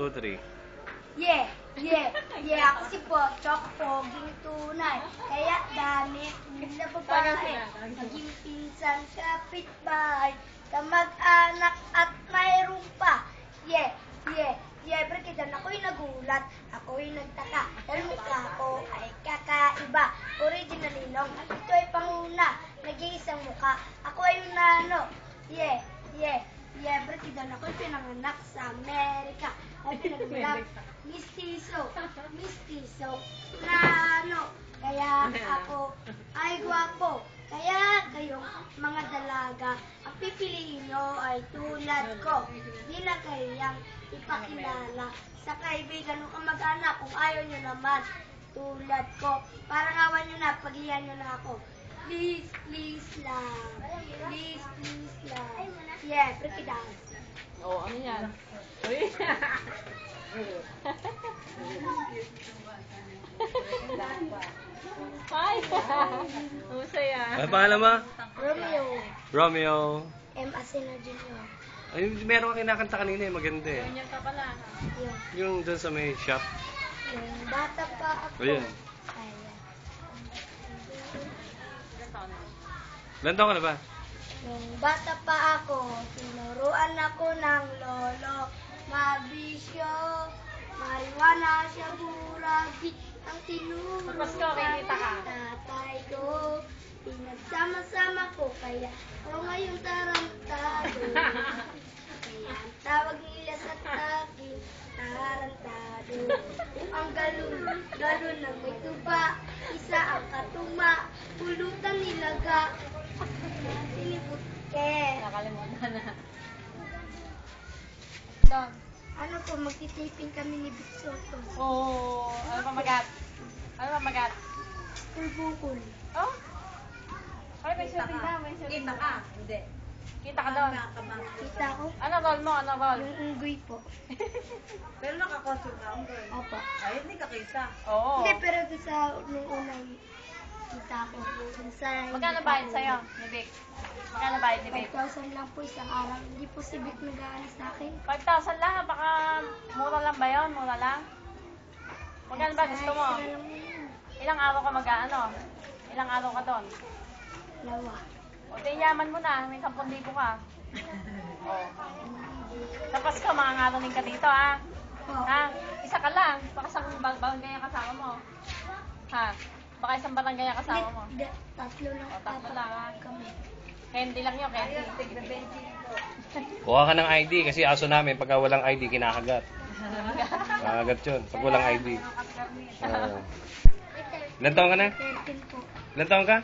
2, 3. Yeah, yeah, yeah. Ako si Pochok, poging tunay. Kaya dami nila babae. Maging pinsan, kapitbahay, kamag-anak at mayroon pa. Yeah, yeah, yeah. Berkitan ako'y nagulat, ako'y nagtaka. Dahil mukha ko ay kakaiba. Original ninong, ito ay panguna. Nag-iisang mukha, ako ay nano. Yeah, yeah. Yeah, berkitan ako'y pinanganak sa Amerika. Ay pinanganak mistiso na ano, kaya ako ay gwapo. Kaya kayong mga dalaga, ang pipiliin nyo ay tulad ko. Di na kayang ipakilala sa kaibigan o kamag-anak kung ayaw nyo naman tulad ko. Parang awan nyo na, pag-iyan nyo na ako. Please, please lang. Please, please lang. Yeah, berkitan. Oo, ano yan? Uy! Hi! Husay ah. Ano pangalan mo? Romeo. Romeo. M. Asino Jr. Ay, meron kang kinakanta kanina eh, maganda eh. Ganyan ka pala. Yun. Yung dun sa may shop. Yung bata pa ako. Ayun. Ayan. Ilan taon ka na ba? Nung bata pa ako, tinuruan ako ng lolo. Mabisyo, marijuana siya buragi. Ang tinuro Tapos ko, kikita ka. tatay ko. Pinagsama-sama ko, kaya ako ngayon tarantado. Kaya ang tawag nila sa akin, tarantado. Ang galon na may tuba, isa ang katuma, pulutan nilaga. Sinipot ke. Nakalimutan na. Dog. Ano po, magtitipin kami ni Big Soto. Oo. Ano pa magat? Ano pa magat? Pulbukol. Oh? Ay, may shooting na. May shooting na. Kita ka? Hindi. Kita ka doon. Kita ko, Ano roll mo? Ano roll? yung unggoy po. Pero nakakostume ka ang girl. Opo. Ay, hindi ka kita. Oo. Hindi, pero doon sa nung unang kita ko. Dun sa Magkano bayad sa'yo, ni Vic? Magkano bayad ni Vic? 5,000 lang po isang araw. Hindi po si Vic nag-aalis sa akin. 5,000 lang. Baka mura lang ba yun? Mura lang? Magkano ba gusto mo? Extra lang yun. Ilang araw ka mag-ano? Ilang araw ka doon? Lawa. O, di yaman mo na. May 10,000 ka. O. Tapos ko, mga ngaraning ka dito, ha? Po. Ha? Isa ka lang. Baka isang barangay ang kasama mo. Ha? Baka isang barangay ang kasama mo. Hindi, tatlo lang. O, tatlo lang, ha? Kami. Candy lang yun, candy. Kuha ka ng ID kasi aso namin pagka walang ID kinakagat. Kakagat yun pag walang ID. Oo. Ilan taon ka na? 13 po. Ilan taon ka?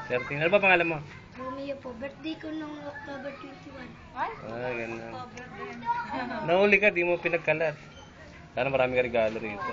13. 13. Ano ba pangalan mo? Romeo po. Birthday ko nung October 21. Ay? Ah, ganun. Nahuli ka, di mo pinagkalat. Sana marami ka regalo rito.